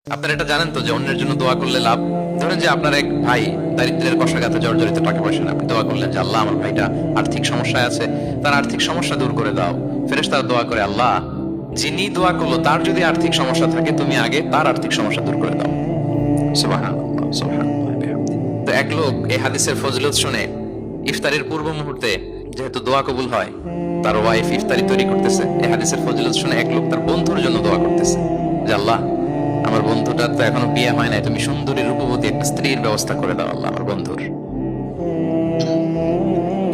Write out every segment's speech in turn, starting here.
আপনারা এটা জানেন তো যে অন্যের জন্য দোয়া করলে লাভ। ধরেন যে আপনার এক ভাই দারিদ্রের কষাঘাতে জর্জরিত, টাকা পয়সা না, আপনি দোয়া করলেন যে আল্লাহ আমার ভাইটা আর্থিক সমস্যায় আছে, তার আর্থিক সমস্যা দূর করে দাও। ফেরেশতারা দোয়া করে, আল্লাহ যিনি দোয়া করলো তার যদি আর্থিক সমস্যা থাকে তুমি আগে তার আর্থিক সমস্যা দূর করে দাও। সুবহানাল্লাহ, সুবহানাল্লাহ। তো এক লোক এই হাদিসের ফজিলত শুনে ইফতারের পূর্ব মুহূর্তে, যেহেতু দোয়া কবুল হয়, তার ওয়াইফ ইফতারি তৈরি করতেছে, এই হাদিসের ফজিলত শুনে এক লোক তার বন্ধুর জন্য দোয়া করতেছে যে আল্লাহ আমার বন্ধুটার তো এখনো বিয়ে হয় নাই, তুমি সুন্দরী রূপবতী একটা স্ত্রীর ব্যবস্থা করে দাও আল্লাহ আমার বন্ধুর।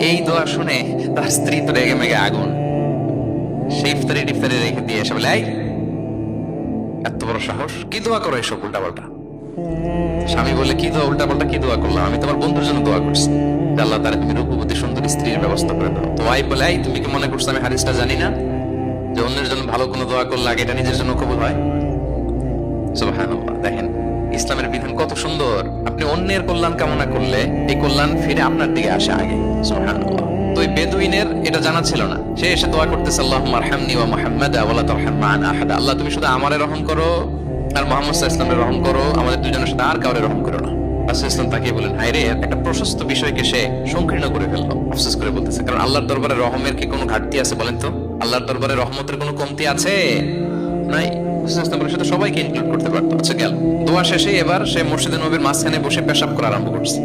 এই দোয়া শুনে তার স্ত্রী তো রেগে মেগে আগুন, সেই ইফতারি রেখে দিয়ে এসে বলে, এই এত বড় সাহস, কি দোয়া করো এসব উল্টা পাল্টা। স্বামী বলে, কি দোয়া উল্টা পাল্টা, কি দোয়া করলাম, আমি তোমার বন্ধুর জন্য দোয়া করছি যে আল্লাহ তারা তুমি রূপবতী সুন্দরী স্ত্রীর ব্যবস্থা করে দাও। তো ওয়াইফ বলে, এই তুমি কি মনে করছো আমি হাদিসটা জানি না যে অন্যের জন্য ভালো কোনো দোয়া করলে আগে এটা নিজের জন্য কবুল হয়? সুবহানাল্লাহ। দেখেন ইসলামের বিধান কত সুন্দর। আপনি অন্যের কল্যাণ কামনা করলে এই কল্যাণ ফিরে আপনার দিকে আসে আগে। সুবহানাল্লাহ। তো এই বেদুইনের এটা জানা ছিল না, সে এসে দোয়া করতেছে, আল্লাহুম্মা আরহামনি ওয়া মুহাম্মাদা ওয়া লা তারহাম মা'আনা আহাদা। আল্লাহ তুমি শুধু আমারে রহম করো আর মুহাম্মদ সাল্লাল্লাহু আলাইহি ওয়াসাল্লামের রহম করো, আমাদের দুজনের সাথে আর কাউরে রহম করো না। রাসূল ইসলাম তাকিয়ে বলেন, হায় রে, একটা প্রশস্ত বিষয়কে সে সংকীর্ণ করে ফেললো। আফসোস করে বলতেছে, কারণ আল্লাহর দরবারে রহমের কি কোনো ঘাটতি আছে বলেন তো? আল্লাহর দরবারে রহমতের কোনো কমতি আছে? নাই। সাথে সবাইকে ইনক্লুড করতে পারতো। আচ্ছা গেল, দোয়া শেষে এবার সে মসজিদে নববীর মাঝখানে বসে পেশাব করা আরম্ভ করছে।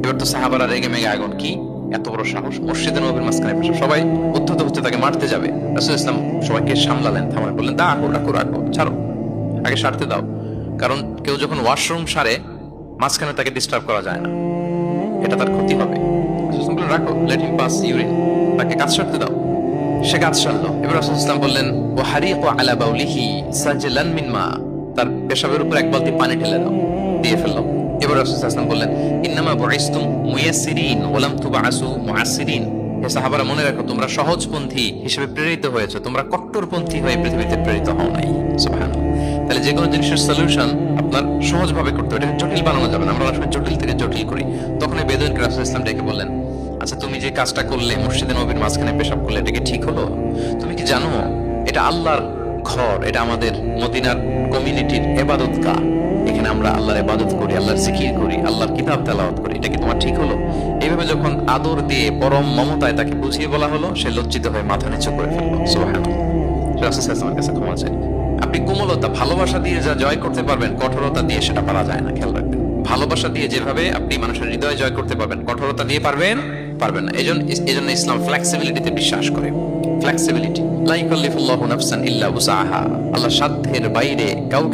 এবার তো সাহাবারা রেগে মেগে আগুন, কি এত বড় সাহস, মসজিদে নববীর মাঝখানে পেশাব। সবাই উদ্ধত হচ্ছে, তাকে মারতে যাবে। রাসূল ইসলাম সবাইকে সামলালেন, থামালেন, বললেন, রাখো, ছাড়ো, আগে সারতে দাও। কারণ কেউ যখন ওয়াশরুম সারে মাঝখানে তাকে ডিস্টার্ব করা যায় না, এটা তার ক্ষতি হবে। রাখো, লেট হিম পাস ইউরিন, তাকে কাজ সারতে দাও। সে কাজ সারলো। এবার রাসূল ইসলাম বললেন, ওয়া হারিকু আলা বাউলিহি সাজলান মিন মা, তার পেশাবের উপর এক বালতি পানি ঢেলে দাও, দিয়ে ফেললো। এবার রাসূল ইসলাম বললেন, ইন্নামা বুইসতুম মুয়াসসিরিন ওয়া লাম তুবআসু মুআসসিরিন। হে সাহাবারা, মনে রাখো তোমরা সহজপন্থী হিসেবে প্রেরিত হয়েছে, তোমরা কট্টরপন্থী হয়ে পৃথিবীতে প্রেরিত হও নাই। সুবহানাল্লাহ। তাহলে যে কোনো জিনিসের সলিউশন আপনার সহজভাবে করতে হবে, এটা জটিল বানানো যাবে না। আমরা অনেক সময় জটিল থেকে জটিল করি। তখন এই বেদুইনকে রাসূল ইসলাম ডেকে বললেন, আচ্ছা তুমি যে কাজটা করলে, মসজিদে নববীর মাঝখানে পেশাব করলে, এটা কি ঠিক হলো? তুমি কি জানো এটা আল্লাহর ঘর, এটা আমাদের মদিনার কমিউনিটির ইবাদতগাহ, এখানে আমরা আল্লাহর ইবাদত করি, আল্লাহর জিকির করি, আল্লাহর কিতাব তেলাওয়াত করি, এটা কি তোমার ঠিক হলো? এইভাবে যখন আদর দিয়ে পরম মমতায় তাকে বুঝিয়ে বলা হলো, সে লজ্জিত হয়ে মাথা নিচু করে ফেললো। সুবহানাল্লাহ। রাসূল সাল্লাল্লাহু আলাইহি ওয়াসাল্লামের কাছে ক্ষমা চাই। আপনি কোমলতা, ভালোবাসা দিয়ে যা জয় করতে পারবেন, কঠোরতা দিয়ে সেটা পারা যায় না। খেয়াল রাখবেন, ভালোবাসা দিয়ে যেভাবে আপনি মানুষের হৃদয় জয় করতে পারবেন, কঠোরতা দিয়ে পারবেন না। এজন্য ইসলাম ফ্লেক্সিবিলিটিতে বিশ্বাস করে। ফ্লেক্সিবিলিটি, লা ইউকাল্লিফুল্লাহু নাফসান ইল্লা উসআহা। আল্লাহ সাধ্যের বাইরে কাউকে